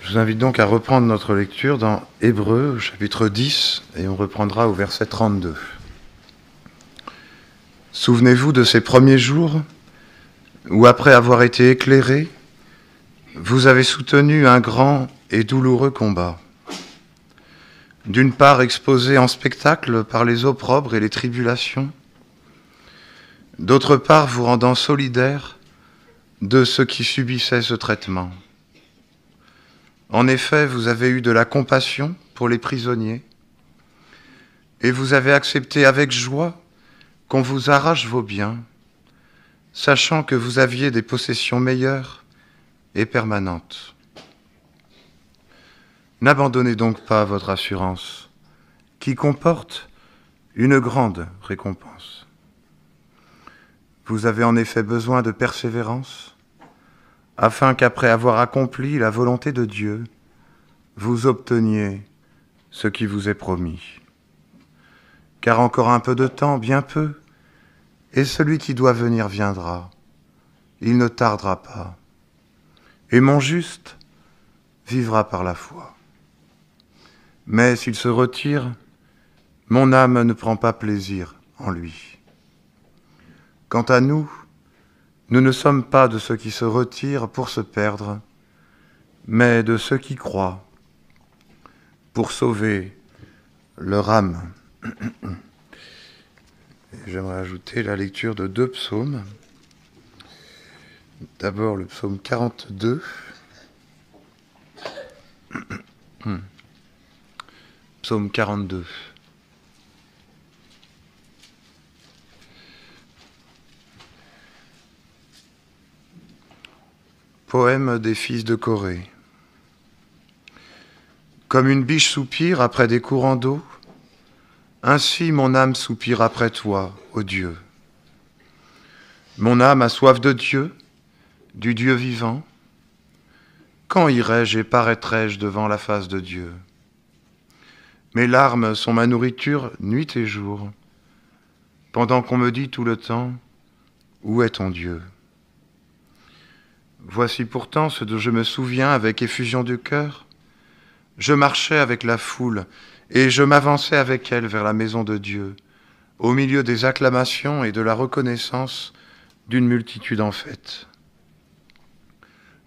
Je vous invite donc à reprendre notre lecture dans Hébreux, chapitre 10, et on reprendra au verset 32. Souvenez-vous de ces premiers jours où, après avoir été éclairés, vous avez soutenu un grand et douloureux combat. D'une part exposé en spectacle par les opprobres et les tribulations, d'autre part vous rendant solidaires de ceux qui subissaient ce traitement. En effet, vous avez eu de la compassion pour les prisonniers et vous avez accepté avec joie qu'on vous arrache vos biens, sachant que vous aviez des possessions meilleures et permanentes. N'abandonnez donc pas votre assurance, qui comporte une grande récompense. Vous avez en effet besoin de persévérance, afin qu'après avoir accompli la volonté de Dieu, vous obteniez ce qui vous est promis. Car encore un peu de temps, bien peu, et celui qui doit venir viendra. Il ne tardera pas. Et mon juste vivra par la foi. Mais s'il se retire, mon âme ne prend pas plaisir en lui. Quant à nous, nous ne sommes pas de ceux qui se retirent pour se perdre, mais de ceux qui croient pour sauver leur âme. J'aimerais ajouter la lecture de 2 psaumes. D'abord le psaume 42. Psaume 42. Poème des fils de Corée. Comme une biche soupire après des courants d'eau, ainsi mon âme soupire après toi, ô Dieu. Mon âme a soif de Dieu, du Dieu vivant. Quand irai-je et paraîtrai-je devant la face de Dieu? Mes larmes sont ma nourriture nuit et jour, pendant qu'on me dit tout le temps, où est ton Dieu? Voici pourtant ce dont je me souviens avec effusion du cœur. Je marchais avec la foule et je m'avançais avec elle vers la maison de Dieu, au milieu des acclamations et de la reconnaissance d'une multitude en fête.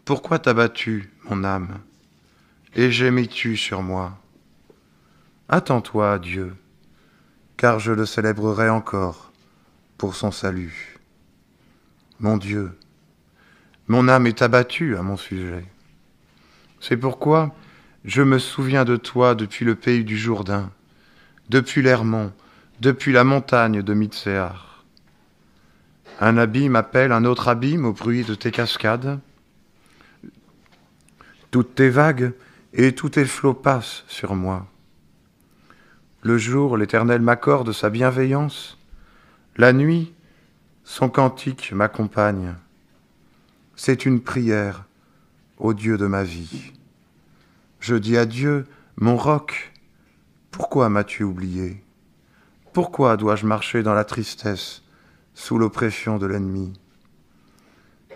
Pourquoi t'as battu, mon âme, et gémis-tu sur moi? Attends-toi à Dieu, car je le célébrerai encore pour son salut. Mon Dieu, mon âme est abattue à mon sujet. C'est pourquoi je me souviens de toi depuis le pays du Jourdain, depuis l'Hermon, depuis la montagne de Mitsehar. Un abîme appelle un autre abîme au bruit de tes cascades. Toutes tes vagues et tous tes flots passent sur moi. Le jour, l'Éternel m'accorde sa bienveillance. La nuit, son cantique m'accompagne. C'est une prière au Dieu de ma vie. Je dis à Dieu, mon roc, pourquoi m'as-tu oublié? Pourquoi dois-je marcher dans la tristesse, sous l'oppression de l'ennemi?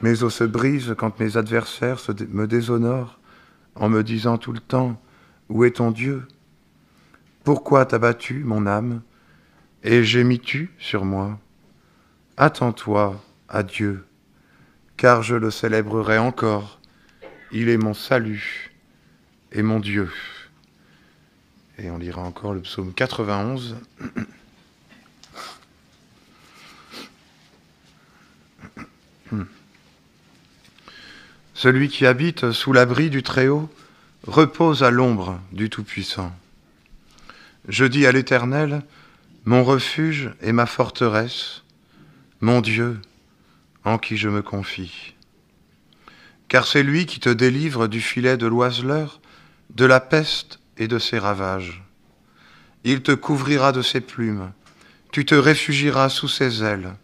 Mes os se brisent quand mes adversaires me déshonorent, en me disant tout le temps, où est ton Dieu? Pourquoi t'as battu, mon âme, et gémis-tu sur moi? Attends-toi à Dieu, car je le célébrerai encore. Il est mon salut et mon Dieu. Et on lira encore le psaume 91. Celui qui habite sous l'abri du Très-Haut repose à l'ombre du Tout-Puissant. Je dis à l'Éternel, mon refuge et ma forteresse, mon Dieu, en qui je me confie. Car c'est lui qui te délivre du filet de l'oiseleur, de la peste et de ses ravages. Il te couvrira de ses plumes, tu te réfugieras sous ses ailes.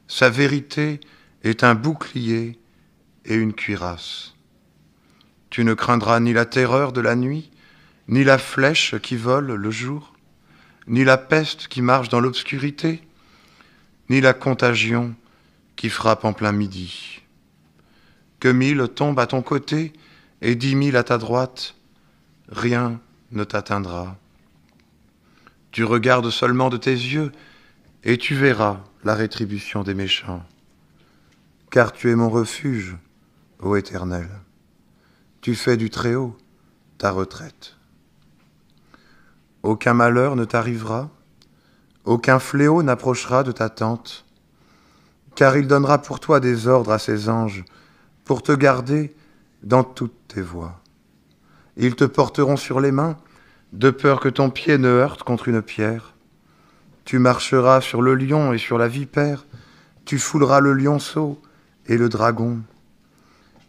Sa vérité est un bouclier et une cuirasse. Tu ne craindras ni la terreur de la nuit, ni la flèche qui vole le jour, ni la peste qui marche dans l'obscurité, ni la contagion qui frappe en plein midi. Que 1000 tombent à ton côté et 10 000 à ta droite, rien ne t'atteindra. Tu regardes seulement de tes yeux, et tu verras la rétribution des méchants. Car tu es mon refuge, ô Éternel. Tu fais du Très-Haut ta retraite. Aucun malheur ne t'arrivera, aucun fléau n'approchera de ta tente, car il donnera pour toi des ordres à ses anges, pour te garder dans toutes tes voies. Ils te porteront sur les mains, de peur que ton pied ne heurte contre une pierre. Tu marcheras sur le lion et sur la vipère, tu fouleras le lionceau et le dragon.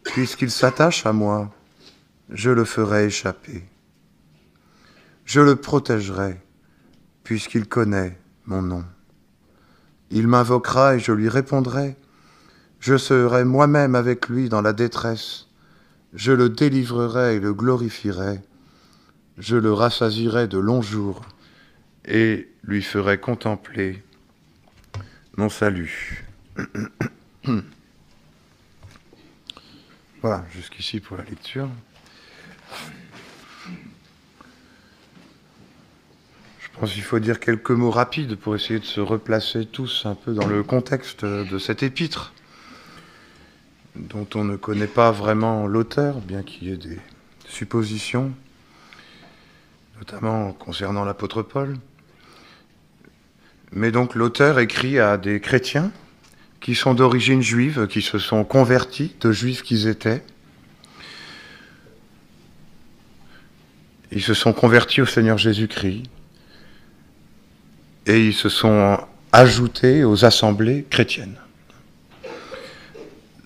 Puisqu'il s'attache à moi, je le ferai échapper. Je le protégerai, puisqu'il connaît mon nom. Il m'invoquera et je lui répondrai. Je serai moi-même avec lui dans la détresse. Je le délivrerai et le glorifierai. Je le rassasierai de longs jours et lui ferai contempler mon salut. Voilà, jusqu'ici pour la lecture. Je pense qu'il faut dire quelques mots rapides pour essayer de se replacer tous un peu dans le contexte de cette épître, dont on ne connaît pas vraiment l'auteur, bien qu'il y ait des suppositions, notamment concernant l'apôtre Paul. Mais donc l'auteur écrit à des chrétiens qui sont d'origine juive, qui se sont convertis, de juifs qu'ils étaient. Ils se sont convertis au Seigneur Jésus-Christ et ils se sont ajoutés aux assemblées chrétiennes.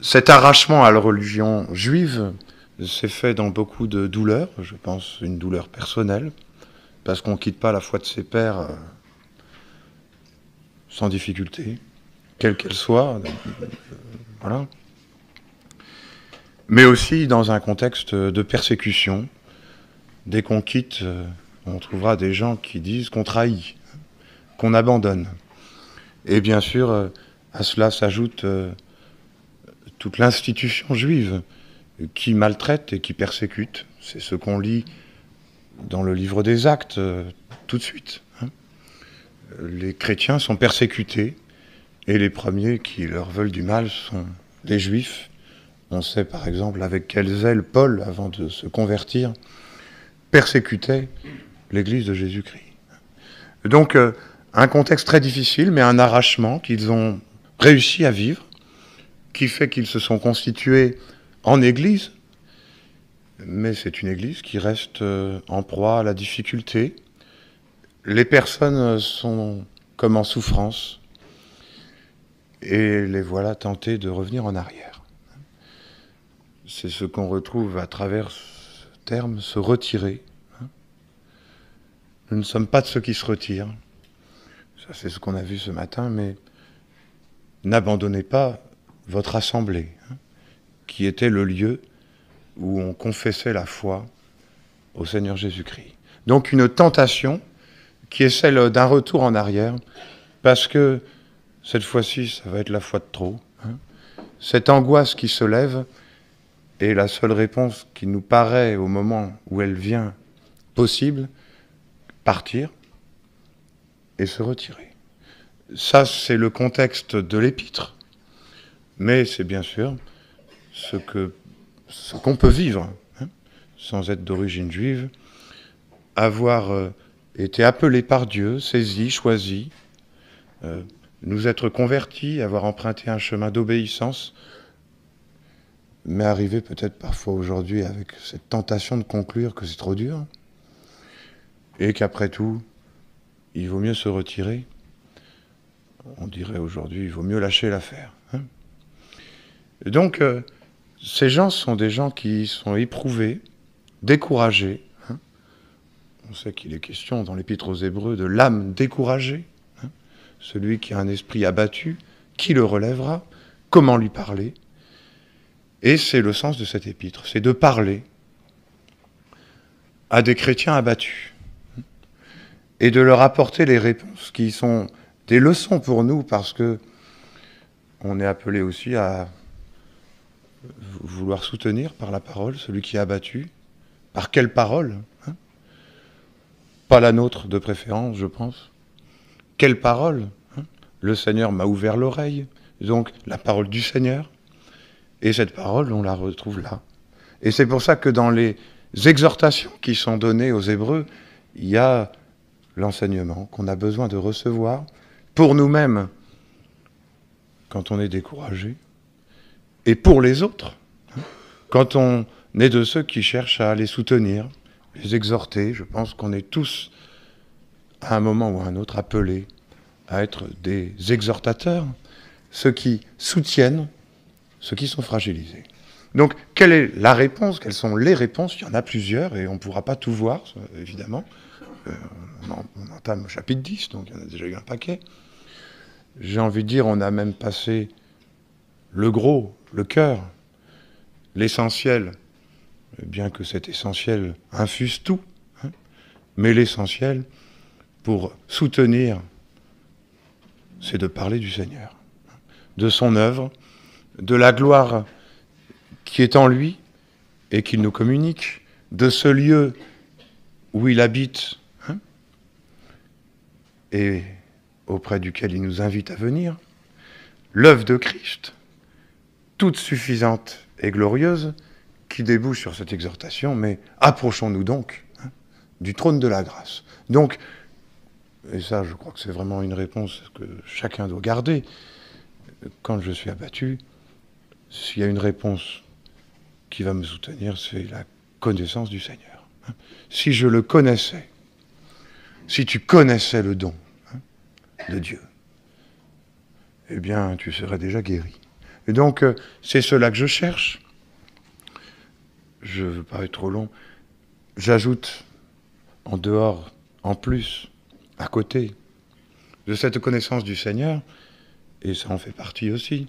Cet arrachement à la religion juive s'est fait dans beaucoup de douleurs, je pense une douleur personnelle, parce qu'on ne quitte pas la foi de ses pères sans difficulté, quelle qu'elle soit, voilà. Mais aussi dans un contexte de persécution. Dès qu'on quitte, on trouvera des gens qui disent qu'on trahit, qu'on abandonne. Et bien sûr, à cela s'ajoute toute l'institution juive qui maltraite et qui persécute. C'est ce qu'on lit dans le livre des Actes tout de suite. Les chrétiens sont persécutés et les premiers qui leur veulent du mal sont les Juifs. On sait par exemple avec quel zèle Paul, avant de se convertir, persécutait l'Église de Jésus-Christ. Donc un contexte très difficile, mais un arrachement qu'ils ont réussi à vivre, qui fait qu'ils se sont constitués en Église, mais c'est une Église qui reste en proie à la difficulté. Les personnes sont comme en souffrance, et les voilà tentées de revenir en arrière. C'est ce qu'on retrouve à travers ce terme, se retirer. Nous ne sommes pas de ceux qui se retirent. Ça, c'est ce qu'on a vu ce matin, mais n'abandonnez pas votre assemblée, qui était le lieu où on confessait la foi au Seigneur Jésus-Christ. Donc une tentation qui est celle d'un retour en arrière, parce que cette fois-ci, ça va être la foi de trop. Cette angoisse qui se lève est la seule réponse qui nous paraît, au moment où elle vient, possible, partir et se retirer. Ça, c'est le contexte de l'épître. Mais c'est bien sûr ce qu'on peut vivre, sans être d'origine juive, avoir été appelé par Dieu, saisi, choisi, nous être convertis, avoir emprunté un chemin d'obéissance, mais arriver peut-être parfois aujourd'hui avec cette tentation de conclure que c'est trop dur, et qu'après tout, il vaut mieux se retirer. On dirait aujourd'hui, il vaut mieux lâcher l'affaire. Donc, ces gens sont des gens qui sont éprouvés, découragés. On sait qu'il est question dans l'Épître aux Hébreux de l'âme découragée. Celui qui a un esprit abattu, qui le relèvera? Comment lui parler? Et c'est le sens de cette épître, c'est de parler à des chrétiens abattus et de leur apporter les réponses qui sont des leçons pour nous, parce que on est appelé aussi à vouloir soutenir par la parole celui qui est abattu. Par quelle parole, hein? Pas la nôtre de préférence, je pense. Quelle parole, hein? Le Seigneur m'a ouvert l'oreille, donc la parole du Seigneur. Et cette parole, on la retrouve là. Et c'est pour ça que dans les exhortations qui sont données aux Hébreux, il y a l'enseignement qu'on a besoin de recevoir pour nous-mêmes quand on est découragé, et pour les autres, hein, quand on est de ceux qui cherchent à les soutenir, les exhorter. Je pense qu'on est tous, à un moment ou à un autre, appelés à être des exhortateurs, ceux qui soutiennent ceux qui sont fragilisés. Donc, quelle est la réponse? Quelles sont les réponses? Il y en a plusieurs, et on ne pourra pas tout voir, évidemment. On entame au chapitre 10, donc il y en a déjà eu un paquet. J'ai envie de dire, on a même passé le gros, le cœur, l'essentiel, bien que cet essentiel infuse tout, hein, mais l'essentiel, pour soutenir, c'est de parler du Seigneur, de son œuvre, de la gloire qui est en lui et qu'il nous communique, de ce lieu où il habite, hein, et auprès duquel il nous invite à venir, l'œuvre de Christ, toute suffisante et glorieuse, qui débouche sur cette exhortation, mais approchons-nous donc, hein, du trône de la grâce. Donc, et ça je crois que c'est vraiment une réponse que chacun doit garder, quand je suis abattu, s'il y a une réponse qui va me soutenir, c'est la connaissance du Seigneur. Hein. Si je le connaissais, si tu connaissais le don, hein, de Dieu, eh bien, tu serais déjà guéri. Et donc, c'est cela que je cherche. Je ne veux pas être trop long. J'ajoute, en dehors, en plus, à côté de cette connaissance du Seigneur, et ça en fait partie aussi,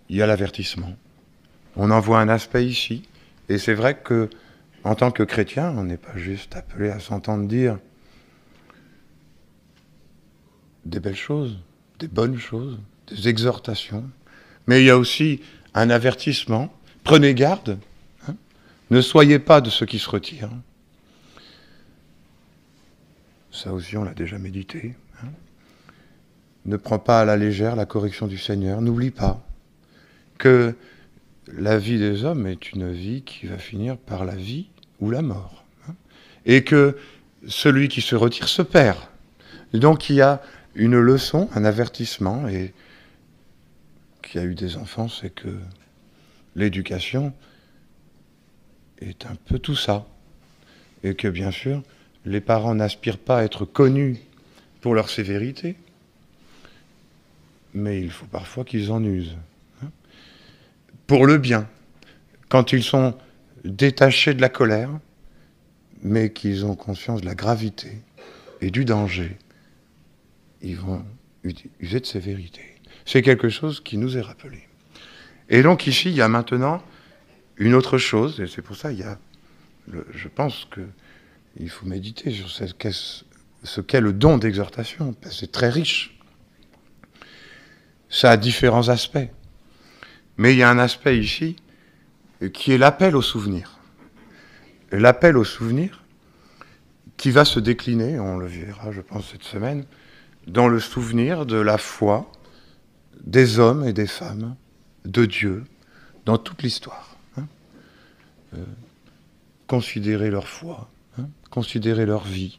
il y a l'avertissement. On en voit un aspect ici, et c'est vrai que, en tant que chrétien, on n'est pas juste appelé à s'entendre dire des belles choses, des bonnes choses, des exhortations, mais il y a aussi un avertissement. Prenez garde, hein, ne soyez pas de ceux qui se retirent. Ça aussi, on l'a déjà médité. Hein. Ne prends pas à la légère la correction du Seigneur, n'oublie pas que la vie des hommes est une vie qui va finir par la vie ou la mort. Hein, et que celui qui se retire se perd. Et donc il y a une leçon, un avertissement, et qui a eu des enfants, c'est que l'éducation est un peu tout ça. Et que bien sûr, les parents n'aspirent pas à être connus pour leur sévérité, mais il faut parfois qu'ils en usent. Hein, pour le bien, quand ils sont détachés de la colère, mais qu'ils ont conscience de la gravité et du danger, ils vont user de sévérité. C'est quelque chose qui nous est rappelé. Et donc ici, il y a maintenant une autre chose, et c'est pour ça je pense qu'il faut méditer sur ce qu'est le don d'exhortation, parce que c'est très riche. Ça a différents aspects. Mais il y a un aspect ici qui est l'appel au souvenir. L'appel au souvenir qui va se décliner, on le verra je pense cette semaine, dans le souvenir de la foi des hommes et des femmes de Dieu dans toute l'histoire. Hein. Considérer leur foi, hein, considérer leur vie.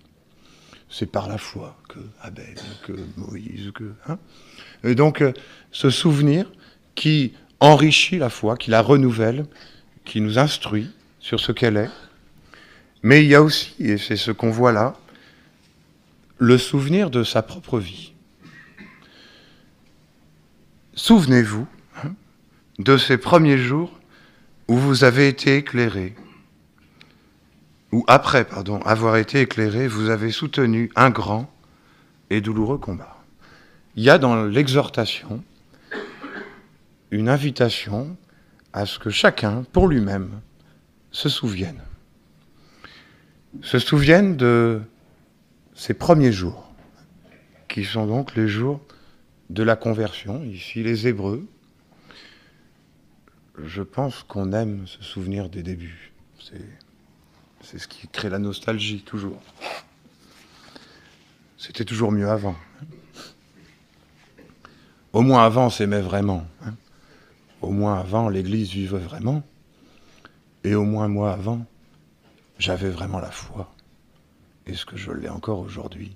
C'est par la foi que Abel, que Moïse, que... Hein. Et donc, ce souvenir qui enrichit la foi, qui la renouvelle, qui nous instruit sur ce qu'elle est. Mais il y a aussi, et c'est ce qu'on voit là, le souvenir de sa propre vie. Souvenez-vous, hein, de ces premiers jours où vous avez été éclairé, ou après, avoir été éclairé, vous avez soutenu un grand et douloureux combat. Il y a dans l'exhortation une invitation à ce que chacun, pour lui-même, se souvienne. Se souvienne de ces premiers jours, qui sont donc les jours de la conversion, ici les Hébreux. je pense qu'on aime se souvenir des débuts. C'est ce qui crée la nostalgie, toujours. C'était toujours mieux avant. Au moins avant, on s'aimait vraiment. Au moins avant, l'Église vivait vraiment. Et au moins moi avant, j'avais vraiment la foi. Est-ce que je l'ai encore aujourd'hui?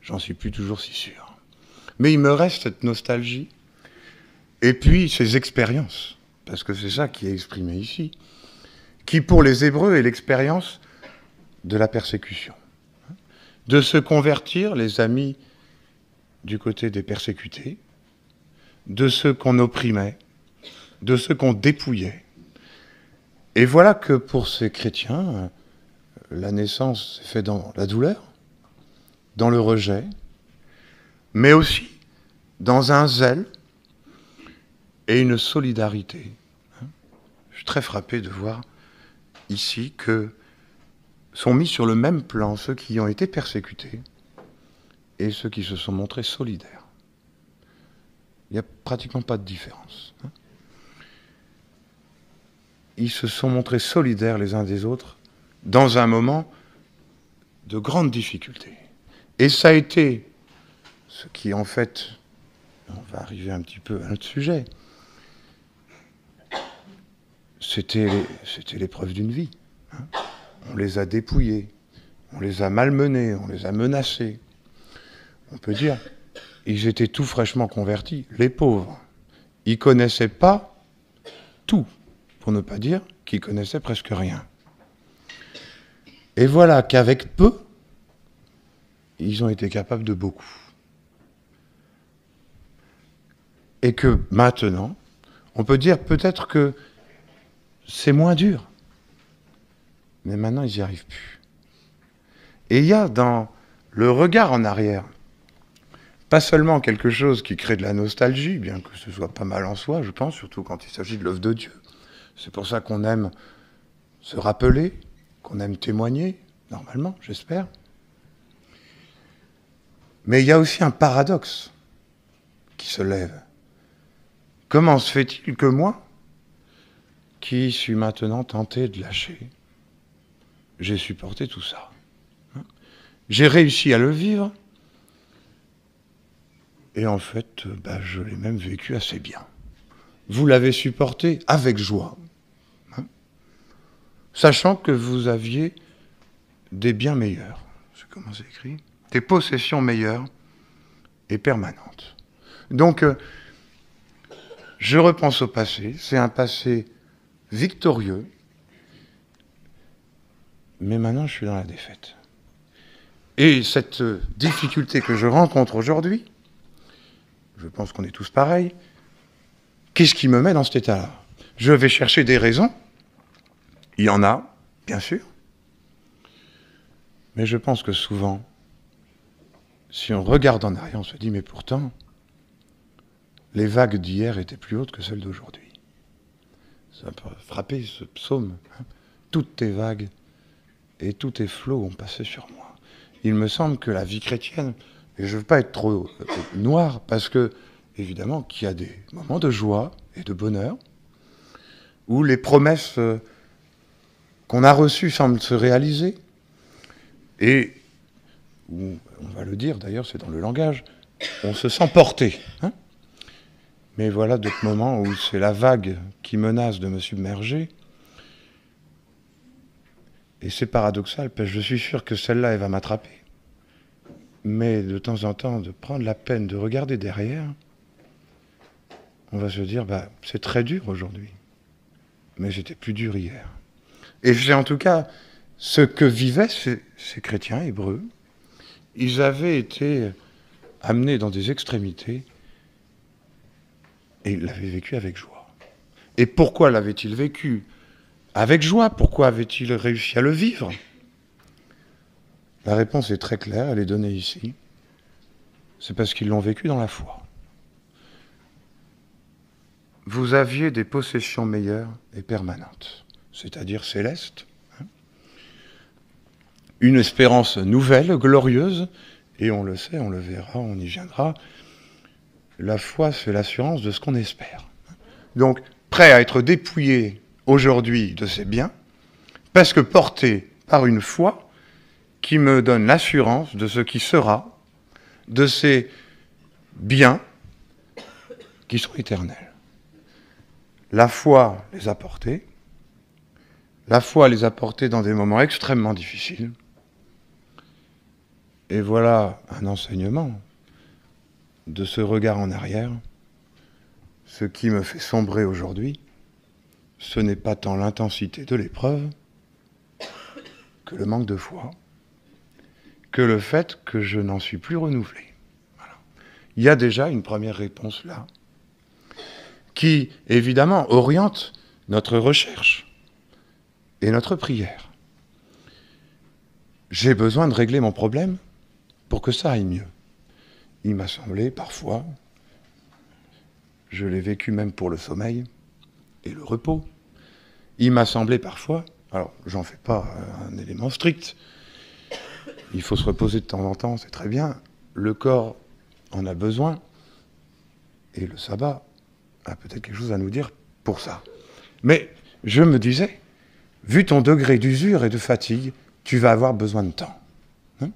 J'en suis plus toujours si sûr. Mais il me reste cette nostalgie. Et puis ces expériences. Parce que c'est ça qui est exprimé ici. Qui pour les Hébreux est l'expérience de la persécution. De se convertir, les amis, du côté des persécutés, de ceux qu'on opprimait, de ceux qu'on dépouillait. Et voilà que pour ces chrétiens, la naissance s'est faite dans la douleur, dans le rejet, mais aussi dans un zèle et une solidarité. Je suis très frappé de voir ici que sont mis sur le même plan ceux qui ont été persécutés et ceux qui se sont montrés solidaires. Il n'y a pratiquement pas de différence. Ils se sont montrés solidaires les uns des autres dans un moment de grande difficulté. Et ça a été ce qui, en fait, on va arriver un petit peu à notre sujet, c'était l'épreuve d'une vie. On les a dépouillés, on les a malmenés, on les a menacés. On peut dire, ils étaient tout fraîchement convertis, les pauvres. Ils connaissaient pas tout, pour ne pas dire qu'ils connaissaient presque rien. Et voilà qu'avec peu, ils ont été capables de beaucoup. Et que maintenant, on peut dire peut-être que c'est moins dur. Mais maintenant, ils n'y arrivent plus. Et il y a dans le regard en arrière, pas seulement quelque chose qui crée de la nostalgie, bien que ce soit pas mal en soi, je pense, surtout quand il s'agit de l'œuvre de Dieu. C'est pour ça qu'on aime se rappeler, qu'on aime témoigner, normalement, j'espère. Mais il y a aussi un paradoxe qui se lève. Comment se fait-il que moi, qui suis maintenant tenté de lâcher, j'ai supporté tout ça. J'ai réussi à le vivre, et en fait, je l'ai même vécu assez bien. Vous l'avez supporté avec joie, sachant que vous aviez des biens meilleurs. C'est comment c'est écrit ? Des possessions meilleures et permanentes. Donc, je repense au passé, c'est un passé victorieux, mais maintenant je suis dans la défaite. Et cette difficulté que je rencontre aujourd'hui, je pense qu'on est tous pareils, qu'est-ce qui me met dans cet état-là ? Je vais chercher des raisons, il y en a, bien sûr, mais je pense que souvent, si on regarde en arrière, on se dit, mais pourtant, les vagues d'hier étaient plus hautes que celles d'aujourd'hui. Ça peut frapper ce psaume. Toutes tes vagues et tous tes flots ont passé sur moi. Il me semble que la vie chrétienne, et je ne veux pas être trop noir, parce que, évidemment, qu'il y a des moments de joie et de bonheur, où les promesses qu'on a reçues semblent se réaliser, et où, on va le dire d'ailleurs, c'est dans le langage, on se sent porté. Mais voilà d'autres moments où c'est la vague qui menace de me submerger. Et c'est paradoxal, parce que je suis sûr que celle-là, elle va m'attraper. Mais de temps en temps, de prendre la peine de regarder derrière, on va se dire, c'est très dur aujourd'hui. Mais c'était plus dur hier. Et c'est en tout cas ce que vivaient ces chrétiens hébreux. Ils avaient été amenés dans des extrémités, et ils l'avaient vécu avec joie. Et pourquoi l'avaient-ils vécu avec joie? Pourquoi avaient-ils réussi à le vivre? La réponse est très claire, elle est donnée ici. C'est parce qu'ils l'ont vécu dans la foi. Vous aviez des possessions meilleures et permanentes, c'est-à-dire célestes, une espérance nouvelle, glorieuse, et on le sait, on le verra, on y viendra. La foi, c'est l'assurance de ce qu'on espère. Donc, prêt à être dépouillé aujourd'hui de ses biens, parce que porté par une foi qui me donne l'assurance de ce qui sera, de ces biens qui sont éternels. La foi les a portés, la foi les a portés dans des moments extrêmement difficiles, et voilà un enseignement de ce regard en arrière. Ce qui me fait sombrer aujourd'hui, ce n'est pas tant l'intensité de l'épreuve que le manque de foi, que le fait que je n'en suis plus renouvelé. Voilà. Il y a déjà une première réponse là, qui évidemment oriente notre recherche et notre prière. J'ai besoin de régler mon problème pour que ça aille mieux. Il m'a semblé parfois, je l'ai vécu même pour le sommeil et le repos, il m'a semblé parfois, alors j'en fais pas un élément strict, il faut se reposer de temps en temps, c'est très bien, le corps en a besoin, et le sabbat a peut-être quelque chose à nous dire pour ça. Mais je me disais, vu ton degré d'usure et de fatigue, tu vas avoir besoin de temps. Hein ?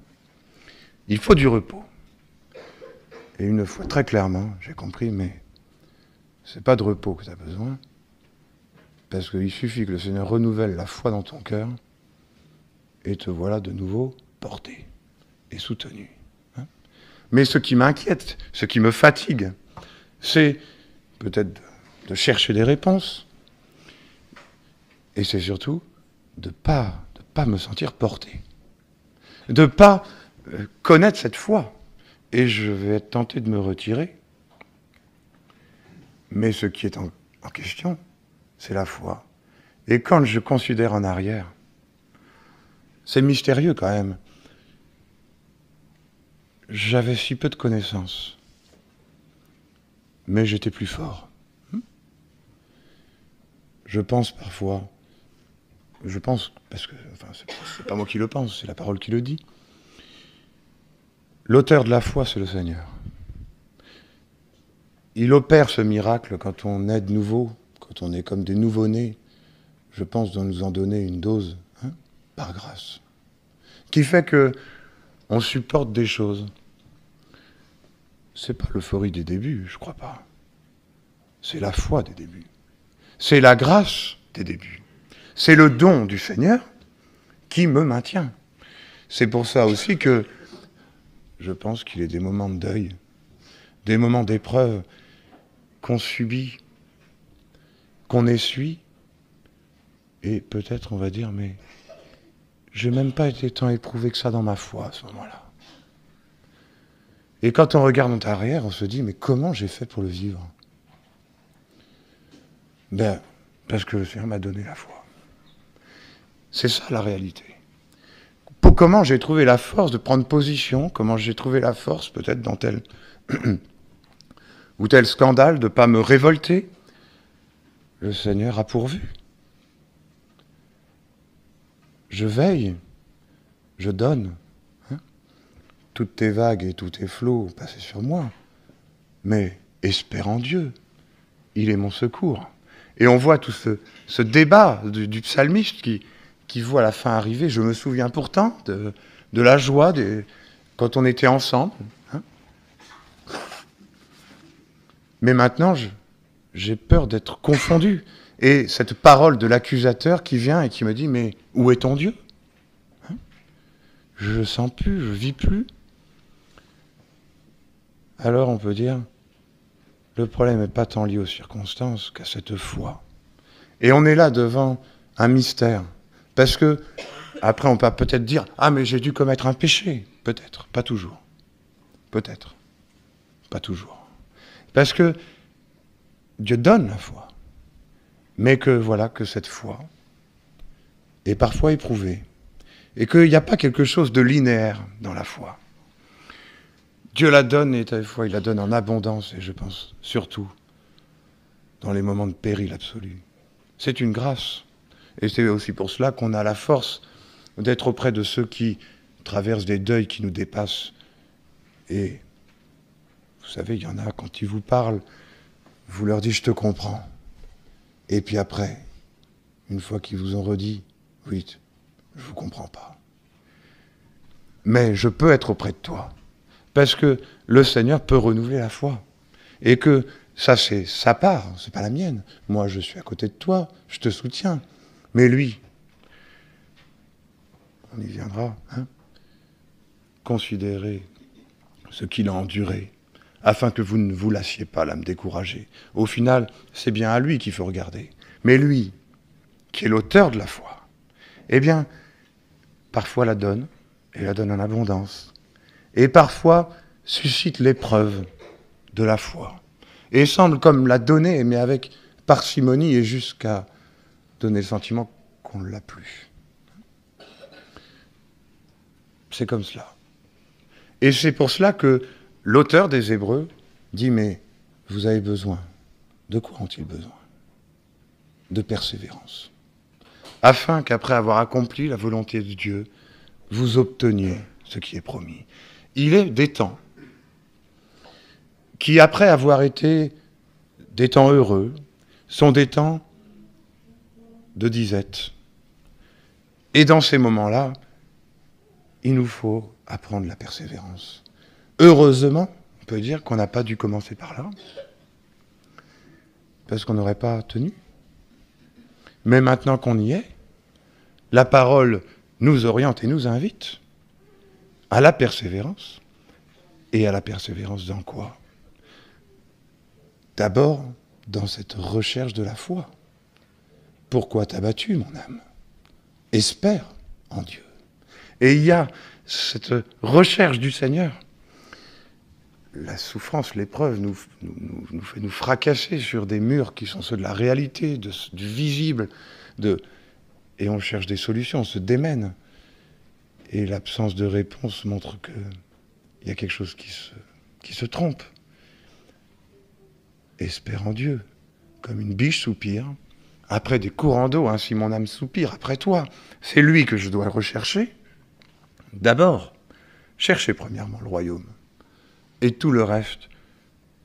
Il faut du repos. Et une fois, très clairement, j'ai compris, mais c'est pas de repos que tu as besoin, parce qu'il suffit que le Seigneur renouvelle la foi dans ton cœur, et te voilà de nouveau porté et soutenu. Hein ? Mais ce qui m'inquiète, ce qui me fatigue, c'est peut-être de chercher des réponses, et c'est surtout de pas me sentir porté, de pas connaître cette foi. Et je vais être tenté de me retirer. Mais ce qui est en question, c'est la foi. Et quand je considère en arrière, c'est mystérieux quand même. J'avais si peu de connaissances, mais j'étais plus fort. Je pense parfois, parce que enfin, c'est pas moi qui le pense, c'est la parole qui le dit. L'auteur de la foi, c'est le Seigneur. Il opère ce miracle quand on est de nouveau, quand on est comme des nouveau-nés. Je pense de nous en donner une dose, par grâce, qui fait que on supporte des choses. C'est pas l'euphorie des débuts, je crois pas. C'est la foi des débuts. C'est la grâce des débuts. C'est le don du Seigneur qui me maintient. C'est pour ça aussi que je pense qu'il y a des moments de deuil, des moments d'épreuve qu'on subit, qu'on essuie, et peut-être on va dire, mais j'ai même pas été tant éprouvé que ça dans ma foi à ce moment-là. Et quand on regarde en arrière, on se dit, mais comment j'ai fait pour le vivre ? Ben, parce que le Seigneur m'a donné la foi. C'est ça la réalité. Comment j'ai trouvé la force de prendre position, comment j'ai trouvé la force, peut-être dans tel ou tel scandale, de ne pas me révolter, le Seigneur a pourvu. Je veille, je donne. Toutes tes vagues et tous tes flots passaient sur moi. Mais espère en Dieu, il est mon secours. Et on voit tout ce débat du psalmiste qui voit la fin arriver. Je me souviens pourtant de la joie quand on était ensemble. Mais maintenant, j'ai peur d'être confondu. Et cette parole de l'accusateur qui vient et qui me dit, mais où est ton Dieu ? Je le sens plus, je vis plus. Alors on peut dire, le problème n'est pas tant lié aux circonstances qu'à cette foi. Et on est là devant un mystère. Parce que, après on peut peut-être dire, ah mais j'ai dû commettre un péché. Peut-être, pas toujours. Peut-être, pas toujours. Parce que Dieu donne la foi. Mais que voilà, que cette foi est parfois éprouvée. Et qu'il n'y a pas quelque chose de linéaire dans la foi. Dieu la donne et des fois il la donne en abondance, et je pense surtout dans les moments de péril absolu. C'est une grâce. Et c'est aussi pour cela qu'on a la force d'être auprès de ceux qui traversent des deuils qui nous dépassent. Et vous savez, il y en a, quand ils vous parlent, vous leur dites « je te comprends ». Et puis après, une fois qu'ils vous ont redit, oui, je ne vous comprends pas. Mais je peux être auprès de toi. Parce que le Seigneur peut renouveler la foi. Et que ça, c'est sa part, c'est pas la mienne. Moi, je suis à côté de toi, je te soutiens. Mais lui, on y viendra, hein, considérez ce qu'il a enduré, afin que vous ne vous lassiez pas l'âme découragée. Au final, c'est bien à lui qu'il faut regarder. Mais lui, qui est l'auteur de la foi, eh bien, parfois la donne, et la donne en abondance. Et parfois suscite l'épreuve de la foi. Et semble comme la donner, mais avec parcimonie et jusqu'à donner le sentiment qu'on ne l'a plus. C'est comme cela. Et c'est pour cela que l'auteur des Hébreux dit, mais vous avez besoin. De quoi ont-ils besoin? De persévérance. Afin qu'après avoir accompli la volonté de Dieu, vous obteniez ce qui est promis. Il est des temps qui, après avoir été des temps heureux, sont des temps de disette. Et dans ces moments-là, il nous faut apprendre la persévérance. Heureusement, on peut dire qu'on n'a pas dû commencer par là, parce qu'on n'aurait pas tenu. Mais maintenant qu'on y est, la parole nous oriente et nous invite à la persévérance. Et à la persévérance dans quoi? D'abord, dans cette recherche de la foi. Pourquoi t'as battu, mon âme? Espère en Dieu. Et il y a cette recherche du Seigneur. La souffrance, l'épreuve nous fait nous fracasser sur des murs qui sont ceux de la réalité, du visible, et on cherche des solutions, on se démène. Et l'absence de réponse montre qu'il y a quelque chose qui se trompe. Espère en Dieu, comme une biche soupire. Après des courants d'eau, ainsi mon âme soupire après toi. C'est lui que je dois rechercher. D'abord, cherchez premièrement le royaume. Et tout le reste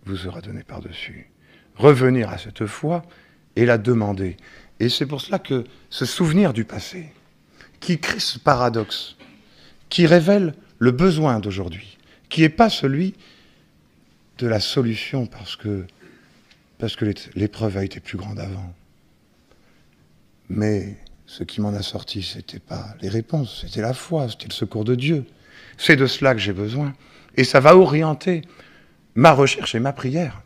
vous sera donné par-dessus. Revenir à cette foi et la demander. Et c'est pour cela que ce souvenir du passé, qui crée ce paradoxe, qui révèle le besoin d'aujourd'hui, qui n'est pas celui de la solution parce que l'épreuve a été plus grande avant. Mais ce qui m'en a sorti, ce n'était pas les réponses, c'était la foi, c'était le secours de Dieu. C'est de cela que j'ai besoin. Et ça va orienter ma recherche et ma prière.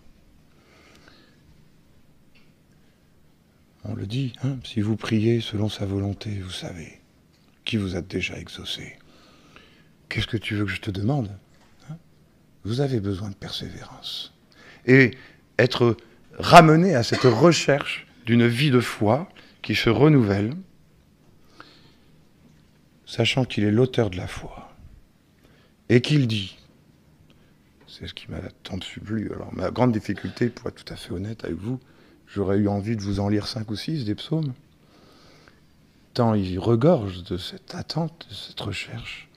On le dit, hein, si vous priez selon sa volonté, vous savez qui vous a déjà exaucé. Qu'est-ce que tu veux que je te demande, hein? Vous avez besoin de persévérance. Et être ramené à cette recherche d'une vie de foi qui se renouvelle, sachant qu'il est l'auteur de la foi. Et qu'il dit, c'est ce qui m'a tant plu. Alors, ma grande difficulté, pour être tout à fait honnête avec vous, j'aurais eu envie de vous en lire 5 ou 6 des psaumes, tant il regorge de cette attente, de cette recherche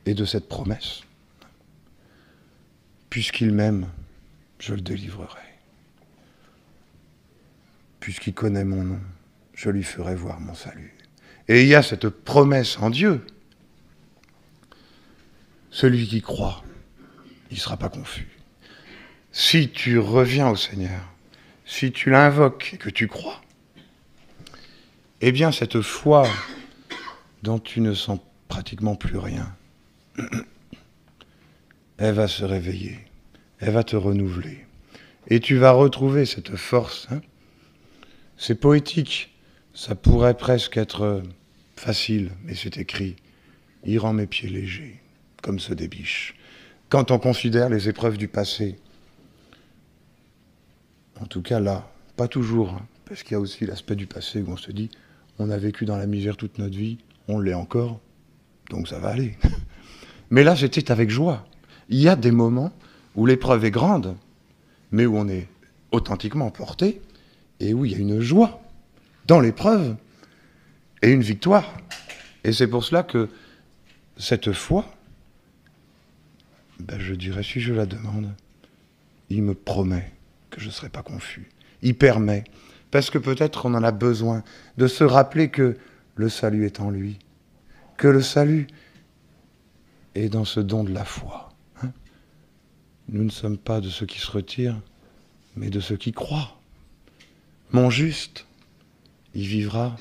et de cette promesse. Puisqu'il m'aime, je le délivrerai. Puisqu'il connaît mon nom, je lui ferai voir mon salut. Et il y a cette promesse en Dieu. Celui qui croit, il ne sera pas confus. Si tu reviens au Seigneur, si tu l'invoques et que tu crois, eh bien cette foi dont tu ne sens pratiquement plus rien, elle va se réveiller, elle va te renouveler. Et tu vas retrouver cette force. Hein. C'est poétique, ça pourrait presque être facile, mais c'est écrit. Il rend mes pieds légers, comme ceux des biches. Quand on considère les épreuves du passé, en tout cas là, pas toujours, hein, parce qu'il y a aussi l'aspect du passé où on se dit, on a vécu dans la misère toute notre vie, on l'est encore, donc ça va aller. Mais là, c'était avec joie. Il y a des moments où l'épreuve est grande, mais où on est authentiquement porté, et où il y a une joie dans l'épreuve, et une victoire. Et c'est pour cela que cette foi, ben je dirais, si je la demande, il me promet que je ne serai pas confus. Il permet, parce que peut-être on en a besoin, de se rappeler que le salut est en lui, que le salut est dans ce don de la foi. Hein. Nous ne sommes pas de ceux qui se retirent, mais de ceux qui croient. Mon juste, il vivra,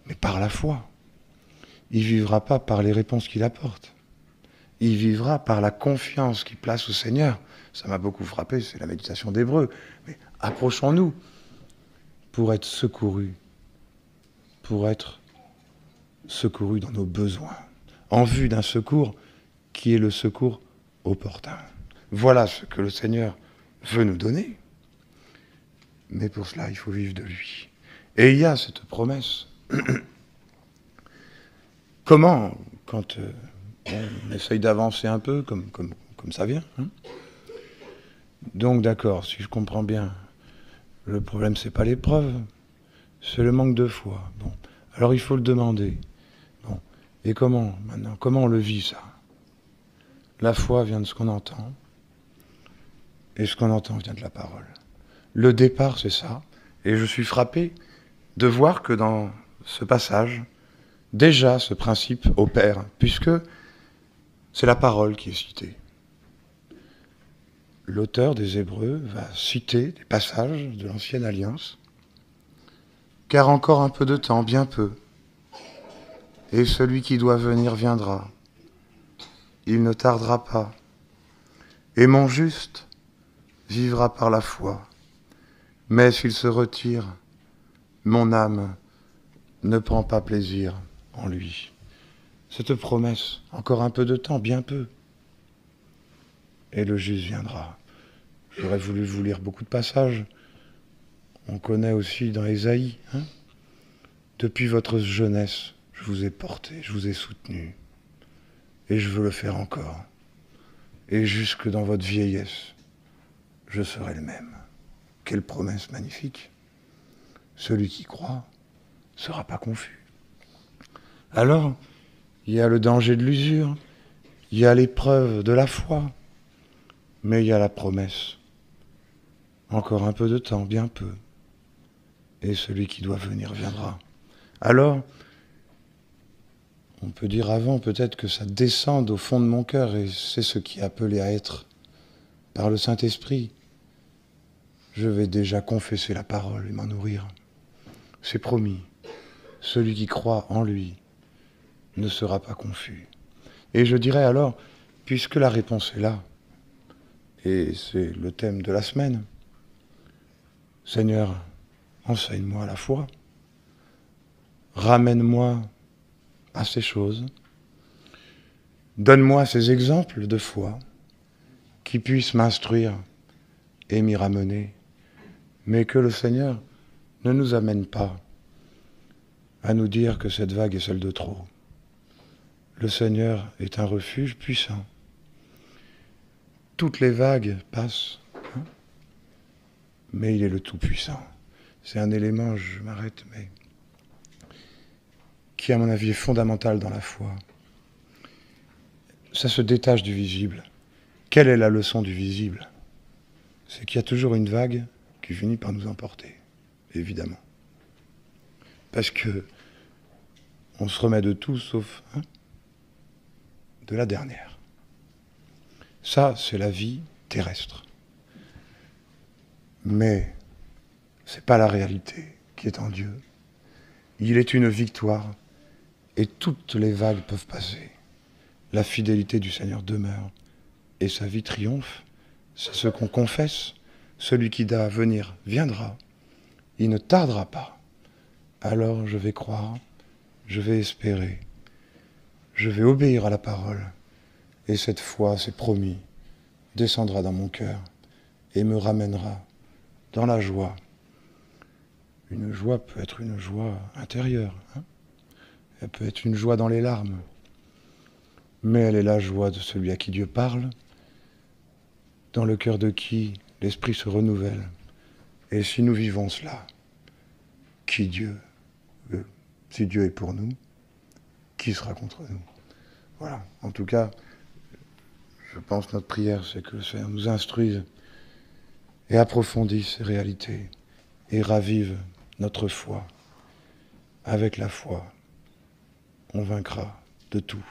mais par la foi. Il ne vivra pas par les réponses qu'il apporte. Il vivra par la confiance qu'il place au Seigneur. Ça m'a beaucoup frappé, c'est la méditation d'Hébreux. Mais approchons-nous pour être secourus dans nos besoins, en vue d'un secours qui est le secours opportun. Voilà ce que le Seigneur veut nous donner. Mais pour cela, il faut vivre de lui. Et il y a cette promesse. Comment, quand on essaye d'avancer un peu, comme ça vient, hein. Donc d'accord, si je comprends bien, le problème c'est pas l'épreuve, c'est le manque de foi. Bon, alors il faut le demander. Bon, et comment maintenant? Comment on le vit ça? La foi vient de ce qu'on entend, et ce qu'on entend vient de la parole. Le départ c'est ça, et je suis frappé de voir que dans ce passage, déjà ce principe opère, puisque c'est la parole qui est citée. L'auteur des Hébreux va citer des passages de l'Ancienne Alliance, car encore un peu de temps, bien peu, et celui qui doit venir viendra. Il ne tardera pas. Et mon juste vivra par la foi. Mais s'il se retire, mon âme ne prend pas plaisir en lui. Cette promesse, encore un peu de temps, bien peu, et le juste viendra. J'aurais voulu vous lire beaucoup de passages. On connaît aussi dans Ésaïe, hein. Depuis votre jeunesse, je vous ai porté, je vous ai soutenu. Et je veux le faire encore. Et jusque dans votre vieillesse, je serai le même. Quelle promesse magnifique. Celui qui croit ne sera pas confus. Alors, il y a le danger de l'usure, il y a l'épreuve de la foi, mais il y a la promesse. Encore un peu de temps, bien peu. Et celui qui doit venir viendra. Alors, on peut dire avant peut-être que ça descende au fond de mon cœur, et c'est ce qui est appelé à être par le Saint-Esprit. Je vais déjà confesser la parole et m'en nourrir. C'est promis. Celui qui croit en lui ne sera pas confus. Et je dirais alors, puisque la réponse est là, et c'est le thème de la semaine, Seigneur, enseigne-moi la foi, ramène-moi à ces choses, donne-moi ces exemples de foi qui puissent m'instruire et m'y ramener, mais que le Seigneur ne nous amène pas à nous dire que cette vague est celle de trop. Le Seigneur est un refuge puissant. Toutes les vagues passent, hein, mais il est le Tout-Puissant. C'est un élément, je m'arrête, mais qui à mon avis est fondamental dans la foi. Ça se détache du visible. Quelle est la leçon du visible? C'est qu'il y a toujours une vague qui finit par nous emporter, évidemment. Parce que on se remet de tout sauf de la dernière. Ça, c'est la vie terrestre. Mais c'est pas la réalité qui est en Dieu. Il est une victoire et toutes les vagues peuvent passer. La fidélité du Seigneur demeure et sa vie triomphe. C'est ce qu'on confesse. Celui qui doit venir viendra. Il ne tardera pas. Alors je vais croire, je vais espérer, je vais obéir à la parole. Et cette foi, c'est promis, descendra dans mon cœur et me ramènera dans la joie. Une joie peut être une joie intérieure, hein. Elle peut être une joie dans les larmes, mais elle est la joie de celui à qui Dieu parle, dans le cœur de qui l'esprit se renouvelle. Et si nous vivons cela, qui Dieu veut? Si Dieu est pour nous, qui sera contre nous? Voilà, en tout cas, je pense que notre prière, c'est que le Seigneur nous instruise et approfondisse ces réalités et ravive notre foi. Avec la foi, on vaincra de tout,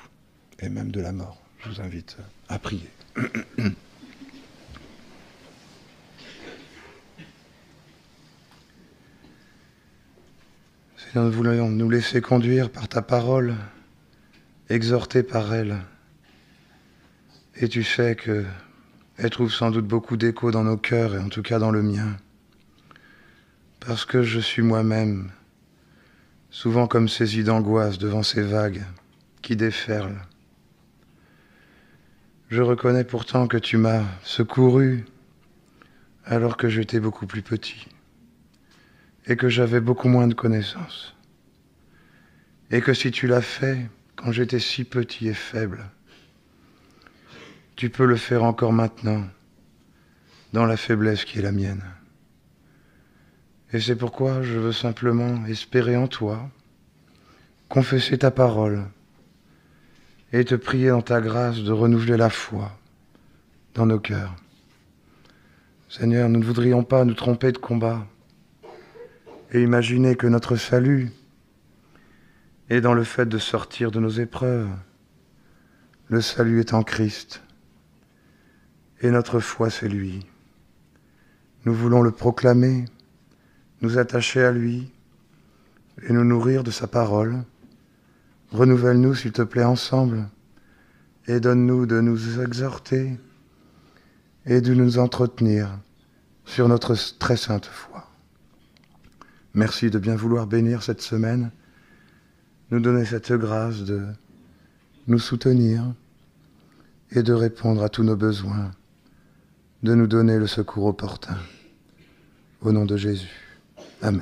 et même de la mort. Je vous invite à prier. Seigneur, nous voulons nous laisser conduire par ta parole, exhorter par elle. Et tu sais qu'elle trouve sans doute beaucoup d'écho dans nos cœurs, et en tout cas dans le mien. Parce que je suis moi-même souvent comme saisi d'angoisse devant ces vagues qui déferlent. Je reconnais pourtant que tu m'as secouru alors que j'étais beaucoup plus petit et que j'avais beaucoup moins de connaissances. Et que si tu l'as fait quand j'étais si petit et faible, tu peux le faire encore maintenant dans la faiblesse qui est la mienne. Et c'est pourquoi je veux simplement espérer en toi, confesser ta parole et te prier dans ta grâce de renouveler la foi dans nos cœurs. Seigneur, nous ne voudrions pas nous tromper de combat et imaginer que notre salut est dans le fait de sortir de nos épreuves. Le salut est en Christ et notre foi, c'est lui. Nous voulons le proclamer, nous attacher à lui et nous nourrir de sa parole. Renouvelle-nous, s'il te plaît, ensemble, et donne-nous de nous exhorter et de nous entretenir sur notre très sainte foi. Merci de bien vouloir bénir cette semaine, nous donner cette grâce de nous soutenir et de répondre à tous nos besoins, de nous donner le secours opportun. Au nom de Jésus. Amen.